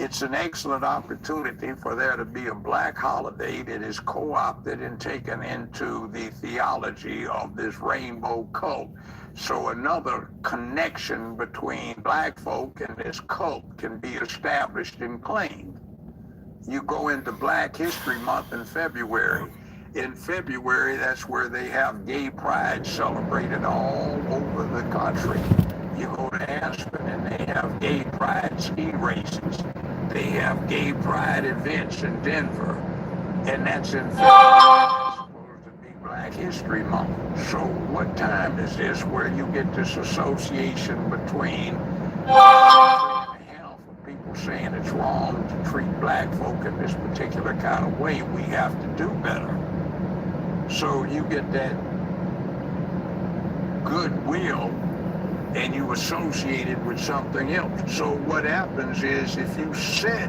It's an excellent opportunity for there to be a black holiday that is co-opted and taken into the theology of this rainbow cult. So another connection between black folk and this cult can be established and claimed. You go into Black History Month in February. In February, that's where they have gay pride celebrated all over the country. You go to Aspen and they have gay pride ski races. They have gay pride events in Denver. And that's in February. It's supposed to be Black History Month. So what time is this where you get this association between people saying it's wrong to treat black folk in this particular kind of way? We have to do better. So you get that goodwill and you associate it with something else. So what happens is if you set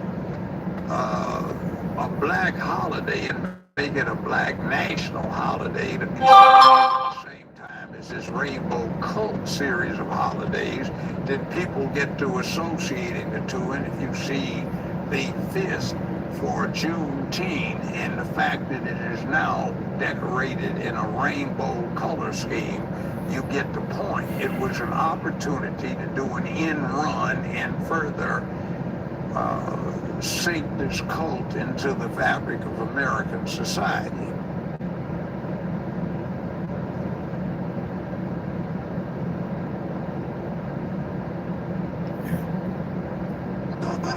a black holiday and make it a black national holiday to be at the same time as this rainbow cult series of holidays, then people get to associating the two. And if you see the fist for Juneteenth and the fact that it is now decorated in a rainbow color scheme, you get the point. It was an opportunity to do an end run and further sink this cult into the fabric of American society.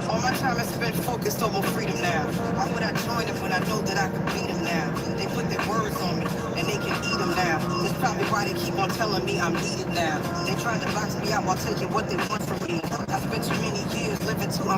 All my time is spent focused on more freedom now. Why would I join them when I know that I can beat them now? They put their words on me and they can eat them now. That's probably why they keep on telling me I'm needed now. They trying to box me out while taking what they want from me. I spent too many years living too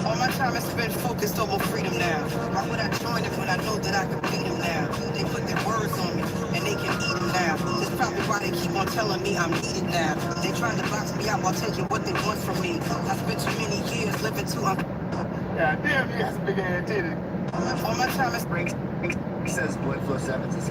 All my time is spent focused on more freedom now. Why would I join them when I know that I can beat them now? They put their words on me and they can eat them now. That's probably why they keep on telling me I'm needed now. They trying to box me out while taking what they want from me. I spent too many years living too God damn, you got some big ass titties. All my time is Brickz says blood flow 7 is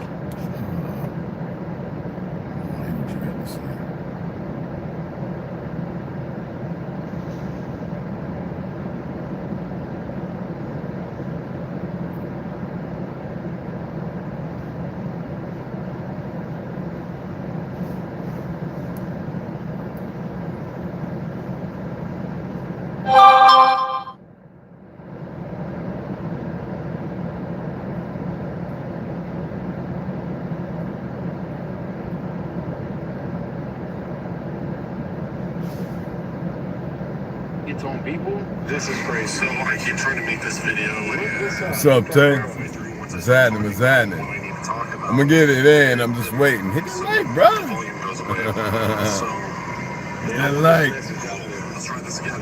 its own people. This is crazy. So I keep trying to make this video. What's up, Tay? What's happening? What's happening? I'm gonna get it in. I'm just waiting. Hit the like, bro. Hit that like. Let's try this again.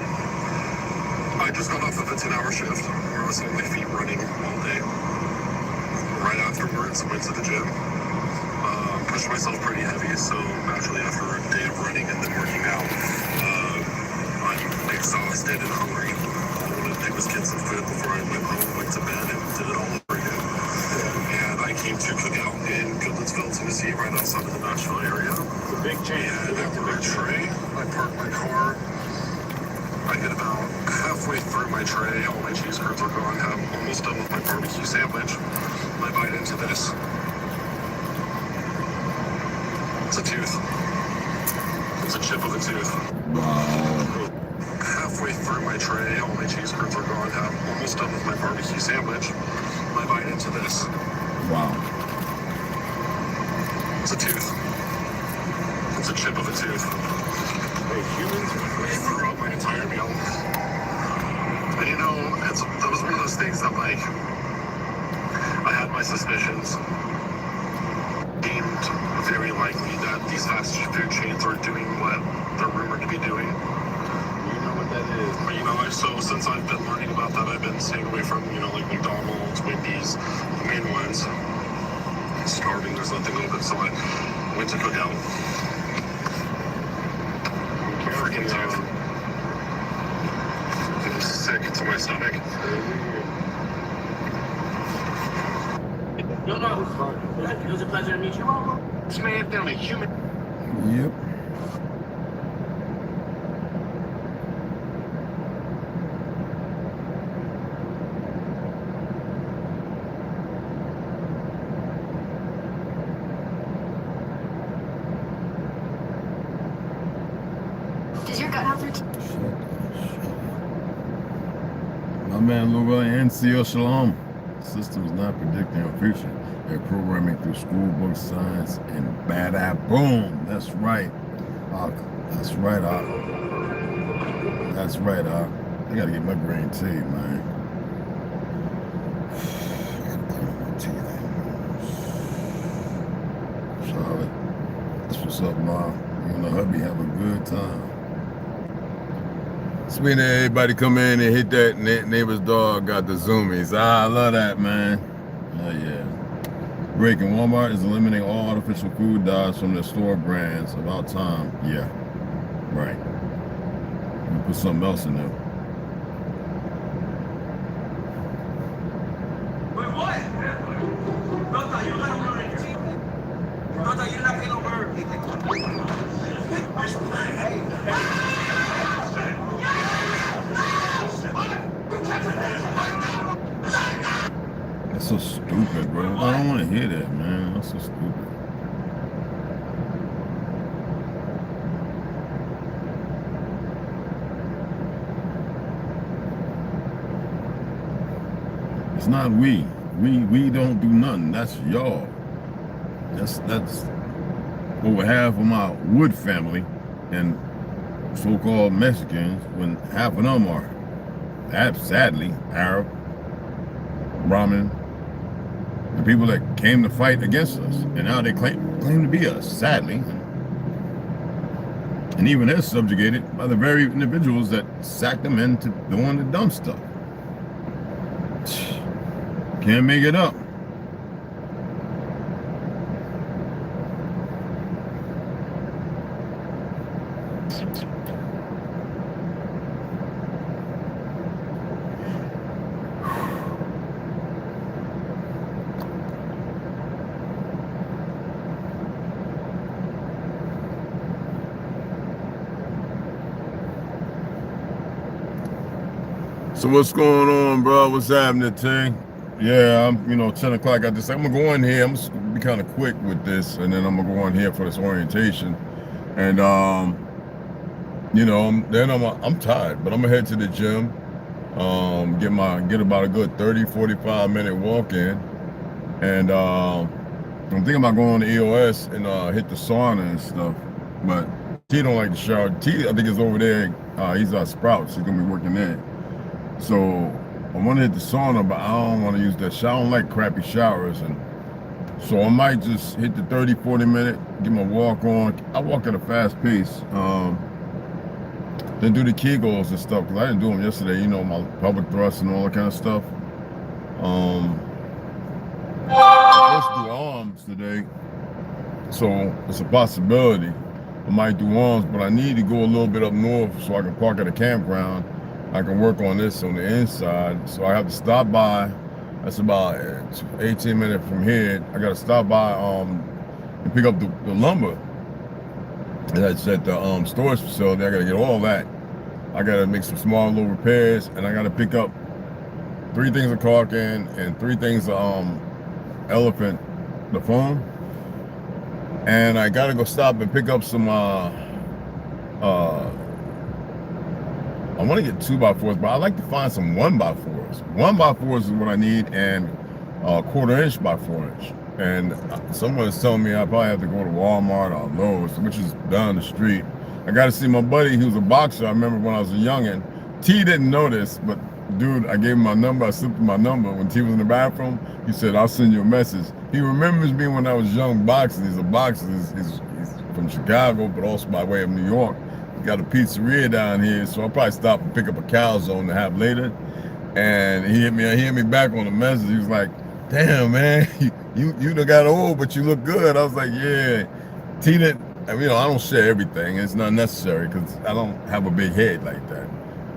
I just got off of a 10-hour shift where I was on my feet running all day. Right afterwards, went to the gym. Pushed myself pretty heavy, so naturally after a day of running and then working out, I'm exhausted and hungry. All I wanted to do was get some food before I went home, went to bed, and did it all over again. And I came to Cookout in Goodlettsville, Tennessee, right outside of the Nashville area. It's a big change. And after my tray, I parked my car. I get about halfway through my tray, all my cheese curds are gone. I'm almost done with my barbecue sandwich. I bite into this. It's a tooth. It's a chip of a tooth. Halfway through my tray, all my cheese curds are gone. I'm almost done with my barbecue sandwich. I bite into this. Wow. It's a tooth. It's a chip of a tooth. Hey, humans Throughout my entire meal. And you know, that was one of those things that, like, I had my suspicions. Deemed very likely that these fast food chains are doing what they're rumored to be doing. You know what that is. But, you know, so since I've been learning about that, I've been staying away from, you know, like McDonald's, Wendy's, the main ones. I'm starving, there's nothing open, so I Went to Cookout. Freaking tooth. It was sick to my stomach. It was a pleasure to meet you. This man found a human. Yep. Does your gut health routine? My man Louis NCO Shalom. System is not predicting our future. They're programming through school book science and bad boom. That's right. That's right, That's right, I gotta get my green tea, man. I gotta clean my teeth. Charlotte, that's what's up, Ma. You and the hubby have a good time. Sweet, everybody come in and hit that neighbor's dog got the zoomies. I love that, man. Oh yeah. Breaking Walmart is eliminating all artificial food dyes from their store brands. About time. Yeah. Right. We'll put something else in there. Wait, what? Brother, you let him know that you're Brother, you're not getting over. That's so stupid, bro. I don't want to hear that, man. That's so stupid. It's not we. We don't do nothing. That's y'all. That's over half of my Wood family and so-called Mexicans, when half of them are, sadly, Arab, Brahmin, the people that came to fight against us, and now they claim to be us, sadly. And even they're subjugated by the very individuals that sacked them into doing the dumb stuff. Can't make it up. So what's going on, bro? What's happening, Ting? Yeah, I'm, 10 o'clock. I'm gonna go in here. I'm just gonna be kind of quick with this, and then I'm gonna go in here for this orientation. And then I'm tired, but I'm gonna head to the gym. Get about a good 30-45 minute walk in, and I'm thinking about going to EOS and hit the sauna and stuff. But T don't like the shower. T, I think, is over there. He's at Sprouts. He's gonna be working there. So I want to hit the sauna, but I don't want to use that shower. I don't like crappy showers, and so I might just hit the 30-40 minute, get my walk on. I walk at a fast pace. Then do the Kegels and stuff, because I didn't do them yesterday. My public thrust and all that kind of stuff. I'm supposed to do arms today, so it's a possibility I might do arms, but I need to go a little bit up north so I can park at a campground. I can work on this on the inside, so I have to stop by. That's about 18 minutes from here. I got to stop by and pick up the lumber that's at the storage facility. I got to get all that. I got to make some small little repairs, and I got to pick up 3 things of caulking and 3 things of elephant, the foam. And I got to go stop and pick up some I want to get 2x4s, but I like to find some 1x4s. 1x4s is what I need, and 1/4 inch by 4 inch. And someone is telling me I probably have to go to Walmart or Lowe's, which is down the street. I got to see my buddy who's a boxer. I remember when I was a youngin'. T didn't know this, but dude, I gave him my number. I slipped him my number. When T was in the bathroom, he said, "I'll send you a message." He remembers me when I was young boxing. He's a boxer. He's from Chicago, but also by way of New York. Got a pizzeria down here, so I'll probably stop and pick up a calzone to have later. And he hit me back on the message. He was like, "Damn, man, you done got old, but you look good." I was like, "Yeah." T didn't, I mean, I don't share everything. It's not necessary because I don't have a big head like that.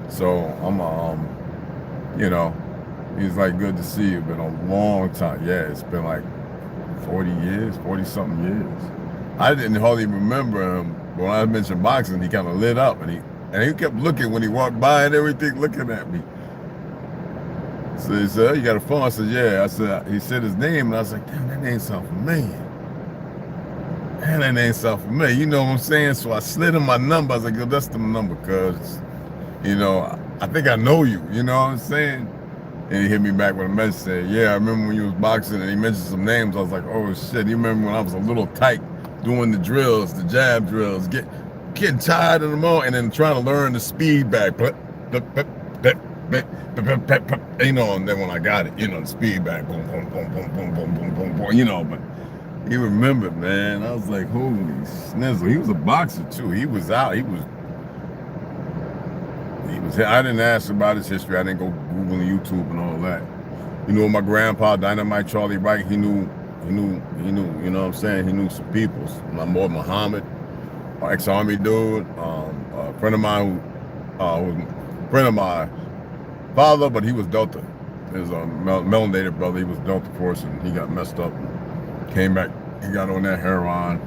So I'm, you know, he's like, good to see you. Been a long time. Yeah, it's been like 40 years, 40 something years. I didn't hardly remember him. When I mentioned boxing, he kind of lit up and he kept looking when he walked by and everything, looking at me. So he said, oh, you got a phone? I said, yeah. I said, he said his name and I was like, damn, that name sounds familiar. Man, that name sounds familiar. You know what I'm saying? So I slid him my number. I was like, yo, that's the number, cuz, you know, I think I know you. You know what I'm saying? And he hit me back with a message saying, yeah, I remember when you was boxing, and he mentioned some names. I was like, oh shit, you remember when I was a little tight doing the drills, the jab drills, getting tired of them all, and then trying to learn the speed back. You know, and then when I got it, you know, the speed back, boom, boom, boom, boom, boom, boom, boom, boom, boom, you know, but he remembered, man. I was like, holy snizzle. He was a boxer too. He was out. He was. I didn't ask about his history. I didn't go Googling YouTube and all that. You know, my grandpa, Dynamite Charlie Wright, he knew, you know what I'm saying? He knew some peoples. My boy Muhammad, ex-army dude, a friend of mine who was a friend of my father, but he was Delta. His melanated brother, he was Delta Force, and he got messed up and came back. He got on that heroin.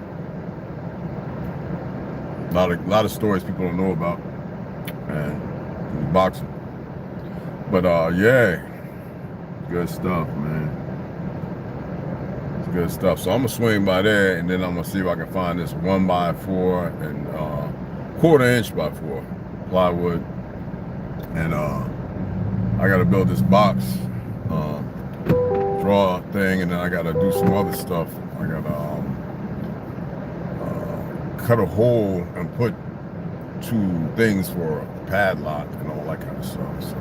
A lot of stories people don't know about. And boxing. But yeah, good stuff, man. It's good stuff. So I'm gonna swing by there, and then I'm gonna see if I can find this 1x4 and 1/4 inch by 4 plywood, and I gotta build this box draw thing, and then I gotta do some other stuff. I gotta cut a hole and put 2 things for a padlock and all that kind of stuff. So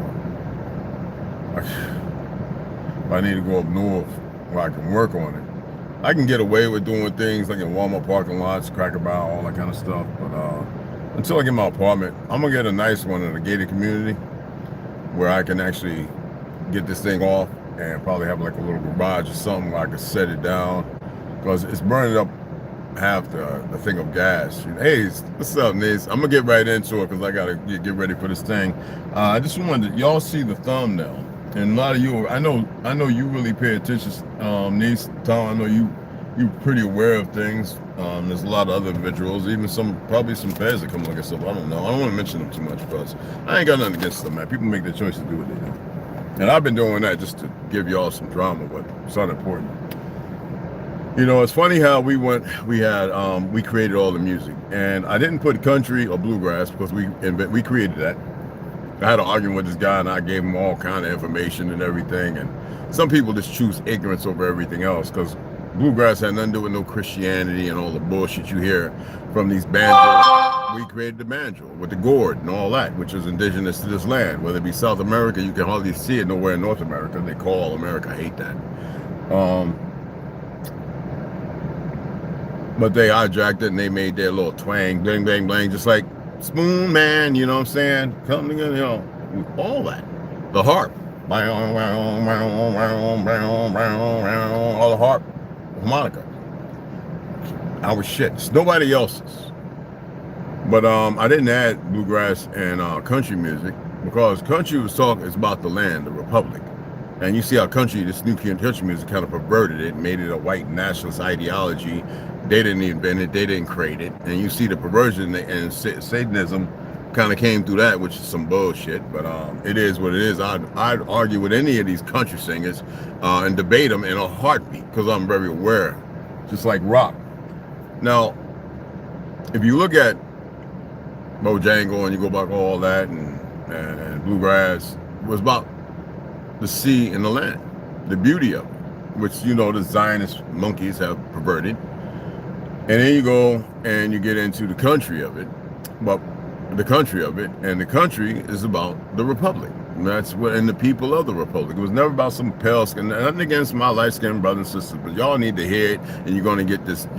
I need to go up north where I can work on it. I can get away with doing things like in Walmart parking lots, Cracker Barrel, all that kind of stuff. But until I get my apartment, I'm gonna get a nice one in a gated community where I can actually get this thing off and probably have like a little garage or something where I can set it down, because it's burning up half the thing of gas. Hey, what's up, Niz? I'm gonna get right into it because I gotta get ready for this thing. I just wanted to, y'all see the thumbnail, and a lot of you, I know you really pay attention, Niz, Tom. I know you're pretty aware of things. There's a lot of other individuals, even probably some feds that come look at stuff. I don't know. I don't want to mention them too much because I ain't got nothing against them, man. People make their choices, do what they do, and I've been doing that just to give y'all some drama, but it's not important. You know, it's funny how we created all the music, and I didn't put country or bluegrass because we created that. I had an argument with this guy, and I gave him all kind of information and everything, and some people just choose ignorance over everything else, because bluegrass had nothing to do with no Christianity and all the bullshit you hear from these banjos. We created the banjo with the gourd and all that, which is indigenous to this land. Whether it be South America, you can hardly see it nowhere in North America. They call America, I hate that. But they hijacked it and they made their little twang, bling, bling, bling, just like Spoon Man, you know what I'm saying? Come together, you know, all that. The harp. All the harp, harmonica. Our shit. It's nobody else's. But I didn't add bluegrass and country music because country is about the land, the republic. And you see how this new country music kind of perverted it, made it a white nationalist ideology. They didn't invent it, they didn't create it. And you see the perversion and Satanism kind of came through that, which is some bullshit, but it is what it is. I'd argue with any of these country singers and debate them in a heartbeat because I'm very aware, just like rock. Now, if you look at Bojangle and you go back all that and bluegrass, it was about the sea and the land, the beauty of it, which, you know, the Zionist monkeys have perverted. And then you go and you get into the country of it, but the country of it, and the country is about the republic. And that's what, and the people of the republic. It was never about some pale skin. Nothing against my light skinned brothers and sisters, but y'all need to hear it, and you're gonna get this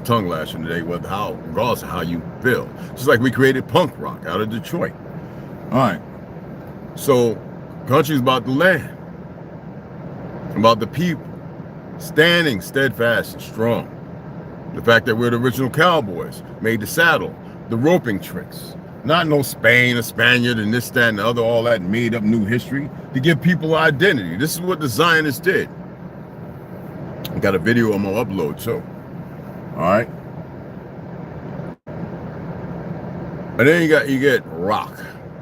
tongue lashing today, regardless of how you feel. Just like we created punk rock out of Detroit. All right. So country is about the land, about the people, standing steadfast and strong. The fact that we're the original cowboys, made the saddle, the roping tricks. Not no Spain, a Spaniard, and this, that, and the other, all that made up new history to give people identity. This is what the Zionists did. I got a video I'm gonna upload too. All right. And then you get rock.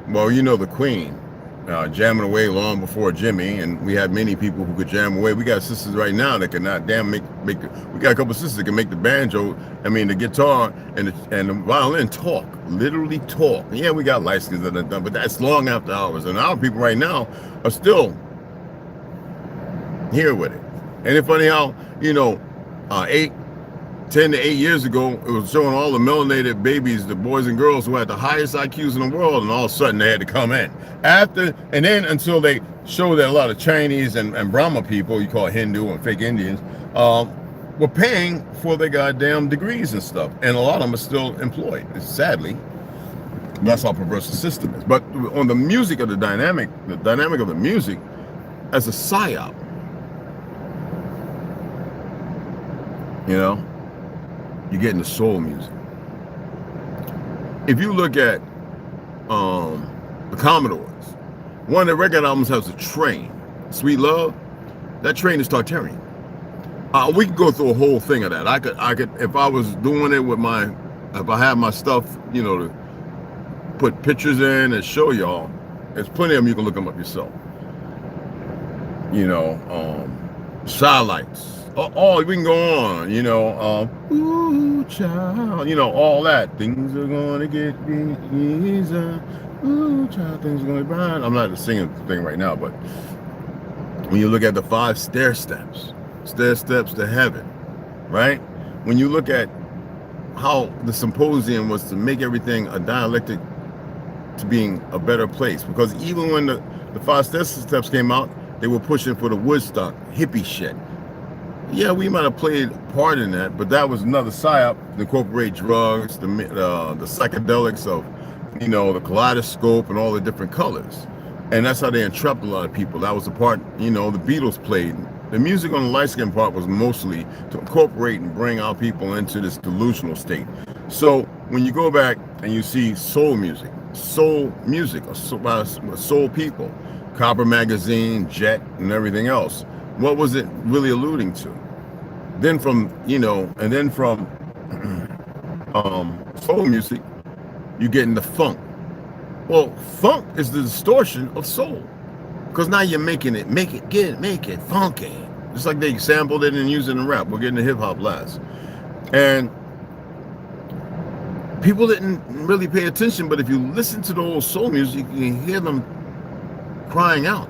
Well, you know the Queen, jamming away long before Jimmy, and we had many people who could jam away. We got sisters right now that can not damn make we got a couple of sisters that can make the banjo, the guitar and the violin talk, literally talk. Yeah, we got light skins that are done, but that's long after hours. And our people right now are still here with it. And it's funny how, 10 to 8 years ago, it was showing all the melanated babies, the boys and girls who had the highest IQs in the world, and all of a sudden they had to come in. And then until they showed that a lot of Chinese and Brahma people, you call Hindu and fake Indians, were paying for their goddamn degrees and stuff. And a lot of them are still employed, sadly. That's how perverse the system is. But on the music of the dynamic of the music as a psyop, you're getting the soul music. If you look at the Commodores, one of the record albums has a train, Sweet Love. That train is Tartarian. We could go through a whole thing of that. I could, if I was doing it with if I had my stuff, to put pictures in and show y'all. There's plenty of them. You can look them up yourself. Shylights. Oh, we can go on, ooh, child, all that. Things are going to get easier. Ooh, child, things are going to be fine. I'm not singing the thing right now, but when you look at the 5 stair steps to heaven, right? When you look at how the symposium was to make everything a dialectic to being a better place, because even when the 5 stair steps came out, they were pushing for the Woodstock hippie shit. Yeah, we might have played a part in that, but that was another psyop to incorporate drugs, the psychedelics of, the kaleidoscope and all the different colors. And that's how they entrapped a lot of people. That was the part, the Beatles played. The music on the light skin part was mostly to incorporate and bring our people into this delusional state. So when you go back and you see soul music, by soul people, Copper Magazine, Jet, and everything else, what was it really alluding to? Then from soul music, you get into funk. Well, funk is the distortion of soul, because now you're make it funky. Just like they sampled it and used it in rap. We're getting to hip hop last, and people didn't really pay attention. But if you listen to the old soul music, you can hear them crying out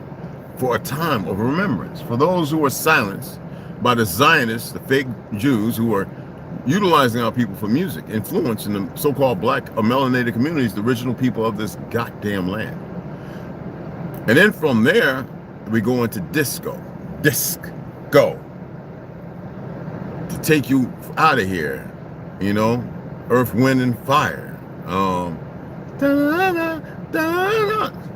for a time of remembrance, for those who were silenced by the Zionists, the fake Jews who are utilizing our people for music, influencing the so-called black or melanated communities, the original people of this goddamn land. And then from there, we go into disco, to take you out of here, Earth, Wind, and Fire.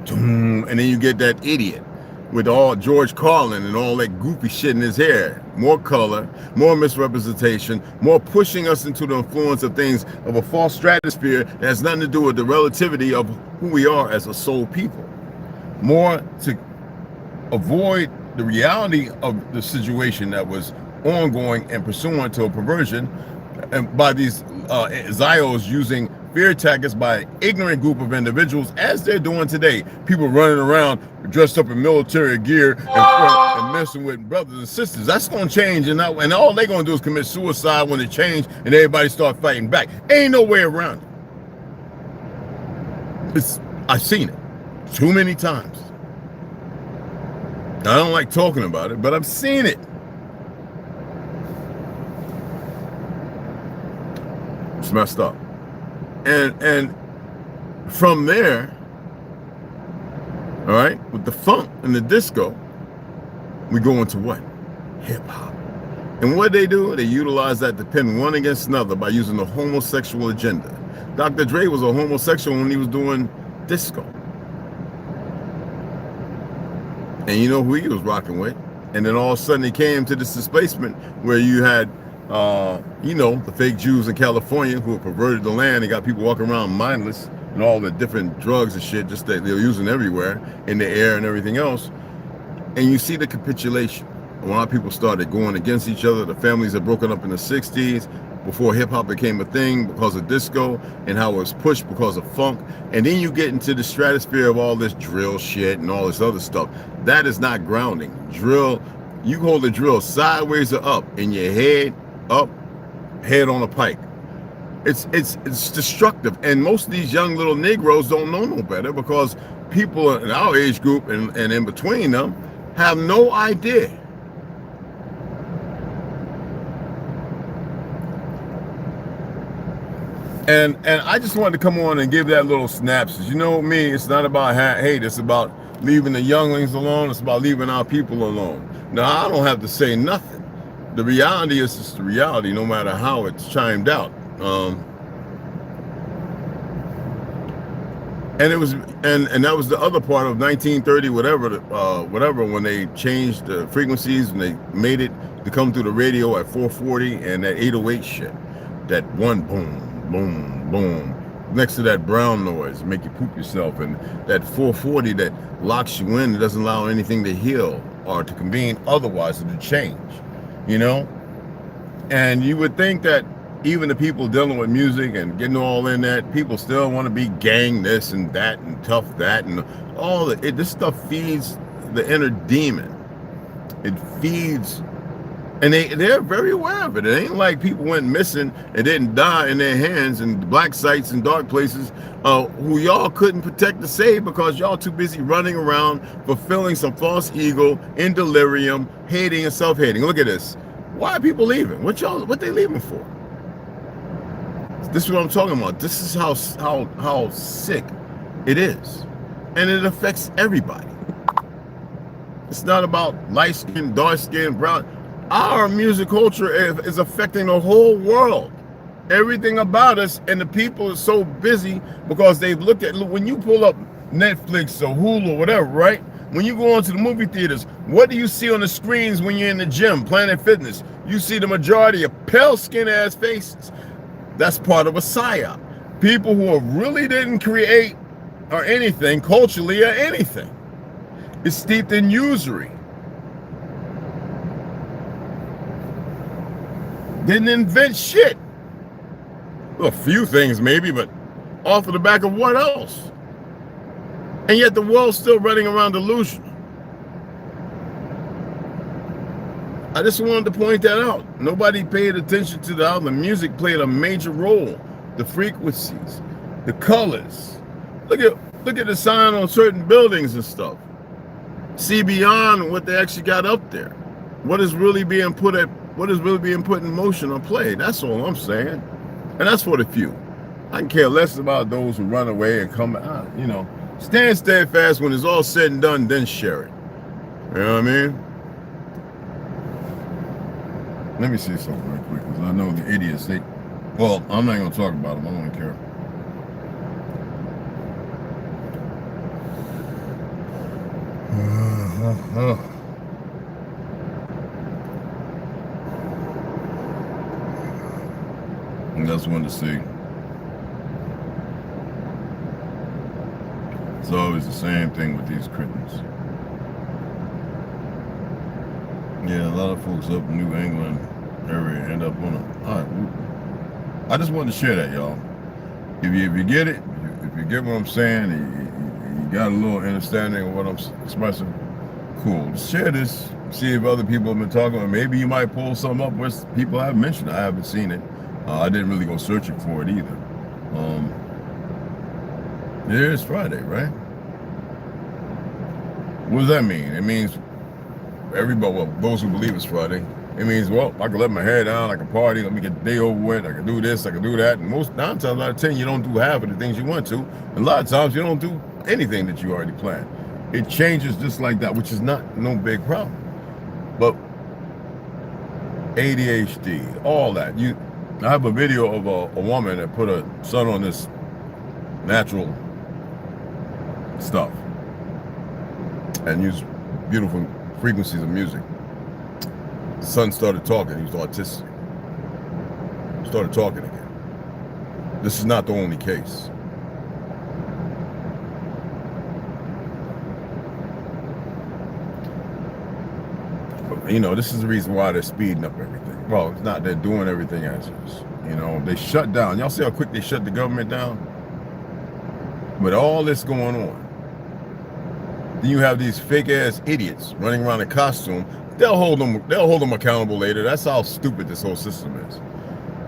And then you get that idiot with all George Carlin and all that goofy shit in his hair. More color, more misrepresentation, more pushing us into the influence of things of a false stratosphere that has nothing to do with the relativity of who we are as a soul people. More to avoid the reality of the situation that was ongoing and pursuant to a perversion, and by these Zios using fear tactics by an ignorant group of individuals, as they're doing today. People running around dressed up in military gear and messing with brothers and sisters. That's going to change, and all they're going to do is commit suicide when it change and everybody start fighting back. Ain't no way around it. I've seen it too many times. I don't like talking about it, but I've seen it. It's messed up. And from there, all right, with the funk and the disco, we go into what? Hip hop. And what they do, they utilize that to pin one against another by using the homosexual agenda. Dr. Dre was a homosexual when he was doing disco. And you know who he was rocking with? And then all of a sudden he came to this displacement where you had You know, the fake Jews in California who have perverted the land and got people walking around mindless and all the different drugs and shit just that they're using everywhere in the air and everything else. And you see the capitulation. A lot of people started going against each other. The families had broken up in the 60s before hip-hop became a thing because of disco and how it was pushed because of funk. And then you get into the stratosphere of all this drill shit and all this other stuff. That is not grounding. Drill, you hold the drill sideways or up, in your head, up, head on a pike. It's destructive. And most of these young little Negroes don't know no better because people in our age group and in between them have no idea. And I just wanted to come on and give that little synopsis. You know me, it's not about hate, it's about leaving the younglings alone, it's about leaving our people alone. Now, I don't have to say nothing. The reality is just the reality, no matter how it's chimed out. And it was, and that was the other part of 1930, whatever, when they changed the frequencies and they made it to come through the radio at 440 and that 808 shit, that one boom, boom, boom, next to that brown noise, make you poop yourself, and that 440 that locks you in and doesn't allow anything to heal or to convene otherwise or to change, you know? And you would think that even the people dealing with music and getting all in that, people still want to be gang this and that and tough that and all that. This stuff feeds the inner demon. It feeds, and they're very aware of it. It ain't like people went missing and didn't die in their hands in black sites and dark places who y'all couldn't protect to save because y'all too busy running around fulfilling some false ego in delirium, hating and self-hating. Look at this. Why are people leaving? What they leaving for? This is what I'm talking about. This is how sick it is. And it affects everybody. It's not about light skin, dark skin, brown. Our music culture is affecting the whole world. Everything about us, and the people are so busy because they've looked at, when you pull up Netflix or Hulu or whatever, right? When you go onto the movie theaters, what do you see on the screens when you're in the gym, Planet Fitness? You see the majority of pale skin ass faces. That's part of a psyop. People who really didn't create or anything culturally or anything. It's steeped in usury. Didn't invent shit. Well, a few things maybe, but off of the back of what else? And yet the world's still running around delusional. I just wanted to point that out. Nobody paid attention to how the music played a major role. The frequencies, the colors. Look at the sign on certain buildings and stuff. See beyond what they actually got up there. What is really being put in motion or played. That's all I'm saying. And that's for the few. I can care less about those who run away and come out, you know. Stand steadfast when it's all said and done, then share it. You know what I mean? Let me say something real quick, because I know the idiots, well, I'm not going to talk about them. I don't care. And that's one to see. It's always the same thing with these cretins. Yeah, a lot of folks up in New England area end up on it. All right, I just wanted to share that, y'all. If you get it, if you get what I'm saying, you got a little understanding of what I'm expressing, cool. Just share this, see if other people have been talking, or maybe you might pull something up where people have mentioned. I haven't seen it. I didn't really go searching for it either. Yeah, it's Friday, right? What does that mean? It means everybody, well, those who believe it's Friday, it means, well, I can let my hair down, I can party, let me get the day over with, I can do this, I can do that. And most 9 times out of 10, you don't do half of the things you want to. And a lot of times you don't do anything that you already planned. It changes just like that, which is no big problem. But ADHD, all that. I have a video of a woman that put her son on this natural stuff and used beautiful frequencies of music. The son started talking, he was autistic. started talking again. This is not the only case. But, you know, this is the reason why they're speeding up everything. Well, it's not, they're doing everything as is. You know, they shut down. Y'all see how quick they shut the government down? With all this going on. Then you have these fake ass idiots running around in costume. They'll hold them accountable later. That's how stupid this whole system is.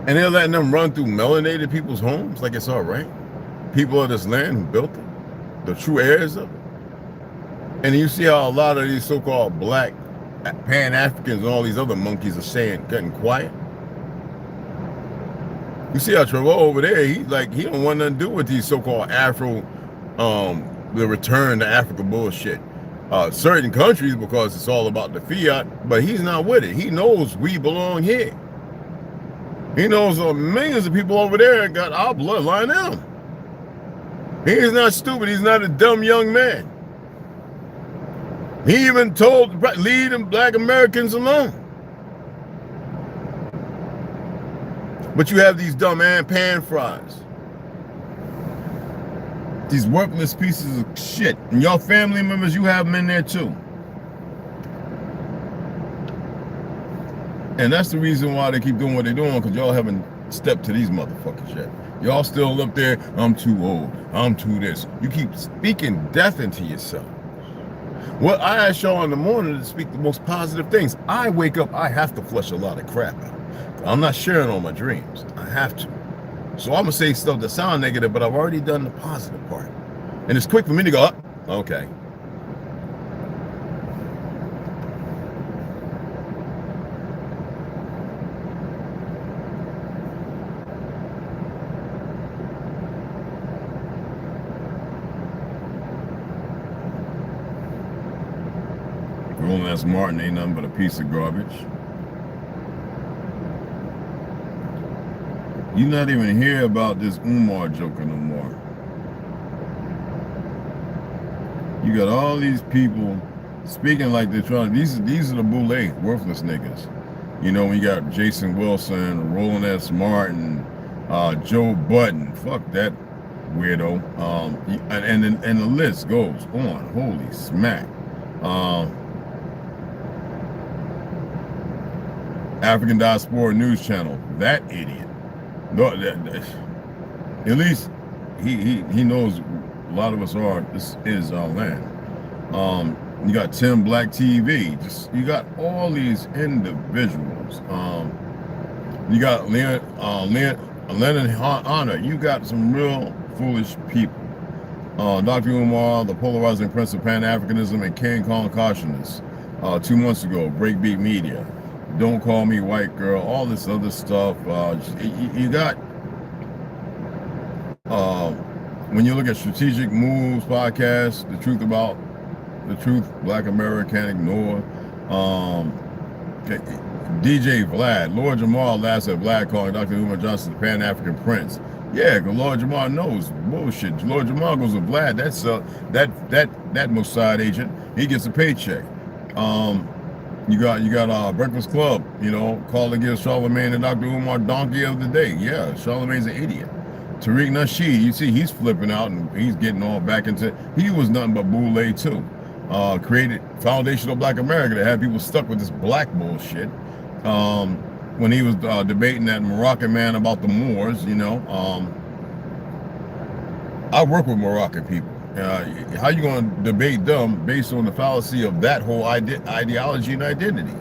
And they're letting them run through melanated people's homes like it's all right. People of this land who built it, the true heirs of it. And you see how a lot of these so-called black Pan-Africans and all these other monkeys are getting quiet. You see how Trevor over there, he don't want nothing to do with these so-called Afro, the return to Africa bullshit. Certain countries, because it's all about the fiat, but he's not with it. He knows we belong here. He knows millions of people over there got our bloodline in him. He is not stupid. He's not a dumb young man. He even told leave them black Americans alone. But you have these dumb pan fries. These worthless pieces of shit. And y'all family members, you have them in there too. And that's the reason why they keep doing what they're doing, because y'all haven't stepped to these motherfuckers yet. Y'all still up there, I'm too old, I'm too this. You keep speaking death into yourself. Well, I asked y'all in the morning to speak the most positive things. I wake up, I have to flush a lot of crap out. I'm not sharing all my dreams. I have to. So I'm gonna say stuff that sound negative, but I've already done the positive part. And it's quick for me to go, oh, okay. Grown ass Martin ain't nothing but a piece of garbage. You not even hear about this Umar joker no more. You got all these people speaking like they're trying. These are the boule worthless niggas. You know, we got Jason Wilson, Roland S. Martin, Joe Budden. Fuck that weirdo. And the list goes on. Holy smack. African Diaspora News Channel. That idiot. No, at least he knows a lot of us are. This is our land. You got Tim Black TV. You got all these individuals. You got Lennon Honor. You got some real foolish people. Dr. Umar, the polarizing prince of Pan-Africanism and King Kong Cautionist. 2 months ago, Breakbeat Media. Don't Call Me White Girl, all this other stuff. You got, when you look at Strategic Moves podcast, the truth Black America Can't Ignore. DJ Vlad, Lord Jamar last at Vlad calling Dr. Umar Johnson the Pan-African Prince. Yeah, because Lord Jamar knows bullshit. Lord Jamar goes to Vlad, that's that Mossad agent, he gets a paycheck. You got Breakfast Club, you know, call to give Charlemagne and Dr. Umar donkey of the day. Yeah, Charlemagne's an idiot. Tariq Nasheed, you see he's flipping out and he's getting all back into, he was nothing but boule too. Created Foundational Black America that had people stuck with this black bullshit. When he was debating that Moroccan man about the Moors, you know, I work with Moroccan people. How you going to debate them based on the fallacy of that whole ideology and identity?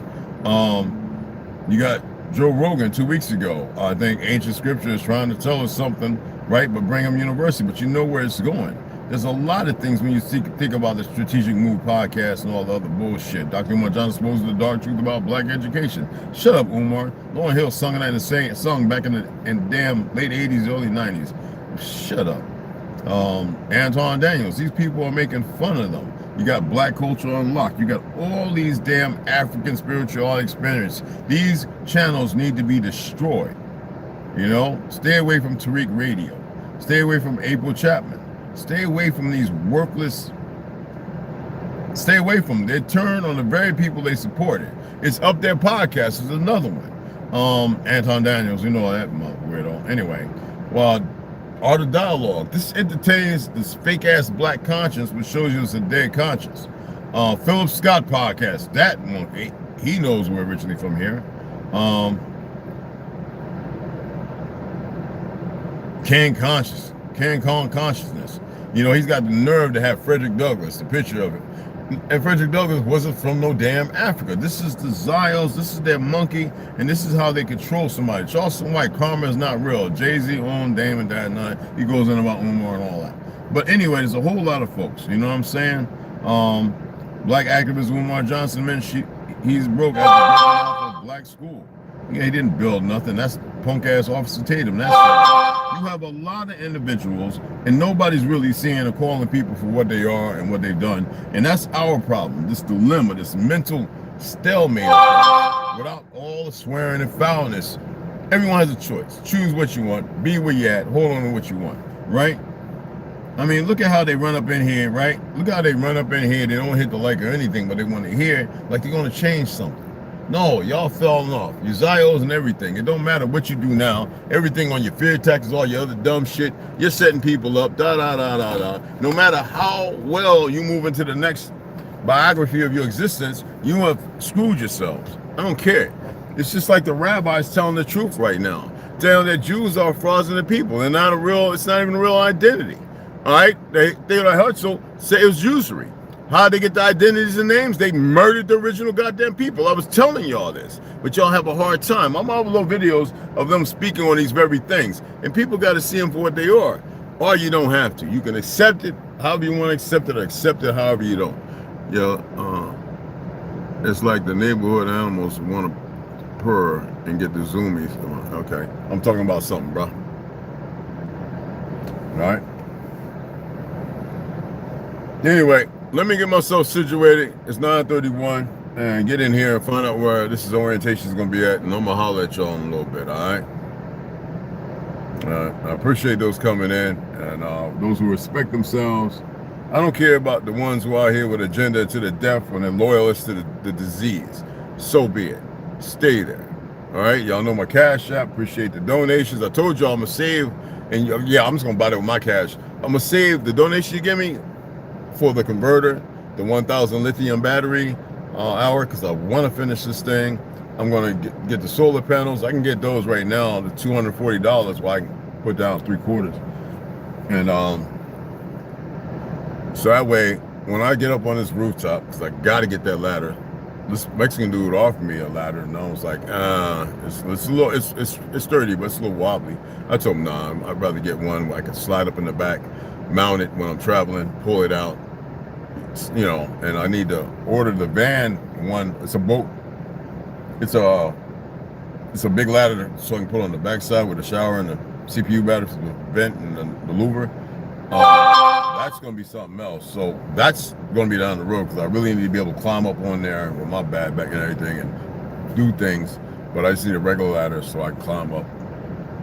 You got Joe Rogan 2 weeks ago. I think ancient scripture is trying to tell us something, right? But Brigham University, but you know where it's going. There's a lot of things when you think about the Strategic Move podcast and all the other bullshit. Dr. Umar Johnson exposes the dark truth about black education. Shut up, Umar. Lauryn Hill sung that in the song back in damn late 80s, early 90s. Shut up. Anton Daniels, these people are making fun of them. You got Black Culture Unlocked. You got all these damn African spirituality experience. These channels need to be destroyed. You know, stay away from Tariq Radio. Stay away from April Chapman. Stay away from these worthless. Stay away from them. They turn on the very people they supported. It's Up Their Podcast is another one. Anton Daniels, you know that weirdo. Anyway, well, Art of Dialogue. This entertains this fake ass black conscience, which shows you it's a dead conscience. Philip Scott podcast. That one, he knows we're originally from here. Can Kong Consciousness. You know, he's got the nerve to have Frederick Douglass, the picture of it. And Frederick Douglass wasn't from no damn Africa. This is the Zios, this is their monkey, and this is how they control somebody. Charleston White, karma is not real. Jay-Z, Damon, Dad, Nine. He goes in about Umar and all that. But anyway, there's a whole lot of folks, you know what I'm saying? Black activist Umar Johnson, man, he's broke after a black school. Yeah, he didn't build nothing. That's punk ass Officer Tatum. That's it. You have a lot of individuals, and nobody's really seeing or calling people for what they are and what they've done. And that's our problem. This dilemma, this mental stalemate, without all the swearing and foulness. Everyone has a choice. Choose what you want. Be where you at. Hold on to what you want. Right? I mean, look at how they run up in here, right? Look how they run up in here. They don't hit the like or anything, but they want to hear like they're going to change something. No, y'all fell off. Your Zios and everything. It don't matter what you do now. Everything on your fear taxes, all your other dumb shit. You're setting people up. No matter how well you move into the next biography of your existence, you have screwed yourselves. I don't care. It's just like the rabbis telling the truth right now. Telling that Jews are fraudulent people. They're not a real, it's not even a real identity. All right? Theodor Herzl say it was usury. How they get the identities and names? They murdered the original goddamn people. I was telling y'all this, but y'all have a hard time. I'm uploading videos of them speaking on these very things, and people got to see them for what they are. Or you don't have to. You can accept it however you want to accept it, or accept it however you don't. It's like the neighborhood animals want to purr and get the zoomies. Okay, I'm talking about something, bro. All right. Anyway, let me get myself situated. It's 9:31, and get in here and find out where this orientation is going to be at, and I'm going to holler at y'all in a little bit, all right? I appreciate those coming in, and those who respect themselves. I don't care about the ones who are here with agenda to the death when they're loyalists to the disease. So be it. Stay there, all right? Y'all know my Cashapp. Appreciate the donations. I told y'all I'm going to save, and yeah, I'm just going to buy that with my cash. I'm going to save the donation you give me for the converter, the 1,000 lithium battery hour, because I want to finish this thing. I'm going to get the solar panels. I can get those right now to $240 while I can put down 3/4. And so that way, when I get up on this rooftop, because I got to get that ladder, this Mexican dude offered me a ladder, and I was like, it's a little, it's sturdy, but it's a little wobbly. I told him, nah, I'd rather get one where I can slide up in the back, mount it when I'm traveling, pull it out, you know. And I need to order the van one. It's a boat. It's a big ladder so I can put on the backside with the shower and the CPU battery, the vent and the louver. That's gonna be something else. So that's gonna be down the road, because I really need to be able to climb up on there with my bag back and everything and do things. But I just need a regular ladder so I can climb up,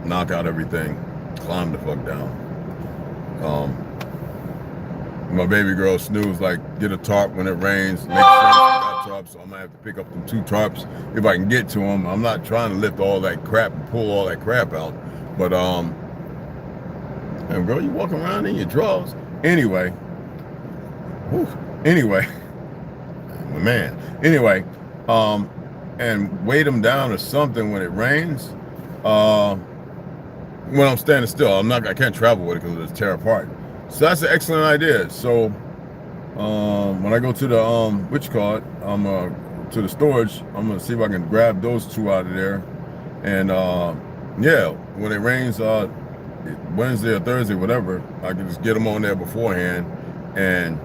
knock out everything, climb the fuck down. My baby girl Snooze like, get a tarp when it rains. Make sense, got tarps, so I'm gonna have to pick up them 2 tarps if I can get to them. I'm not trying to lift all that crap and pull all that crap out, but and girl, you walking around in your drawers. Anyway, and weight them down or something when it rains. When I'm standing still, I can't travel with it because it'll tear apart. So that's an excellent idea. So when I go to the to the storage, I'm gonna see if I can grab those 2 out of there. And yeah, when it rains Wednesday or Thursday, whatever, I can just get them on there beforehand and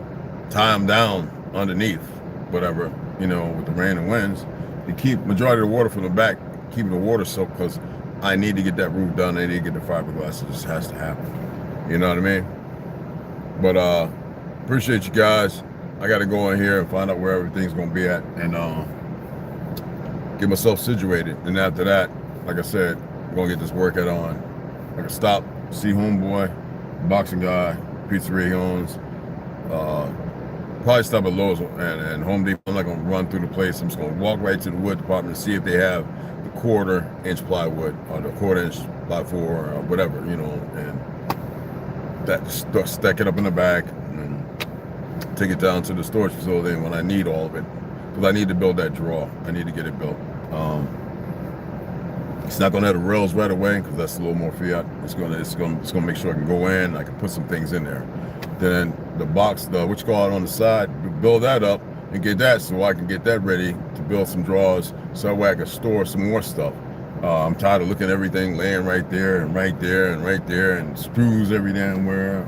tie them down underneath, whatever, you know, with the rain and winds, to keep majority of the water from the back, keeping the water soaked, because I need to get that roof done. I need to get the fiberglass. It just has to happen. You know what I mean? But appreciate you guys. I got to go in here and find out where everything's going to be at, and get myself situated. And after that, like I said, I'm going to get this workout on. I can stop, see homeboy, boxing guy, pizzeria he owns, probably stop at Lowe's and Home Depot. I'm not gonna run through the place. I'm just gonna walk right to the wood department and see if they have the 1/4 inch plywood or the 1/4 inch by 4 or whatever, you know, and that stack it up in the back and take it down to the storage facility when I need all of it, because I need to build that drawer. I need to get it built. It's not gonna have the rails right away because that's a little more fiat. It's gonna make sure I can go in. I can put some things in there. Then the box, what you call it on the side, build that up and get that so I can get that ready to build some drawers so that way I can store some more stuff. I'm tired of looking at everything laying right there and right there and right there and screws every damn where.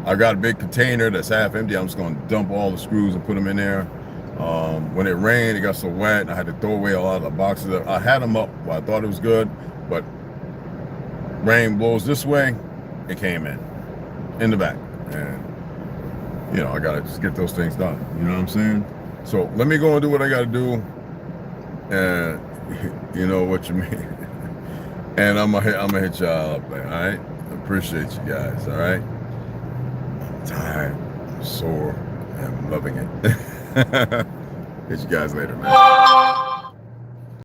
I got a big container that's half empty. I'm just gonna dump all the screws and put them in there. When it rained, it got so wet, I had to throw away a lot of the boxes. I had them up while I thought it was good, but rain blows this way, it came in the back. And, you know, I gotta just get those things done. You know what I'm saying? So let me go and do what I gotta do. And you know what you mean. And I'm gonna hit y'all up, man, all right? I appreciate you guys, all right? I'm tired, sore, and loving it. Hit you guys later, man.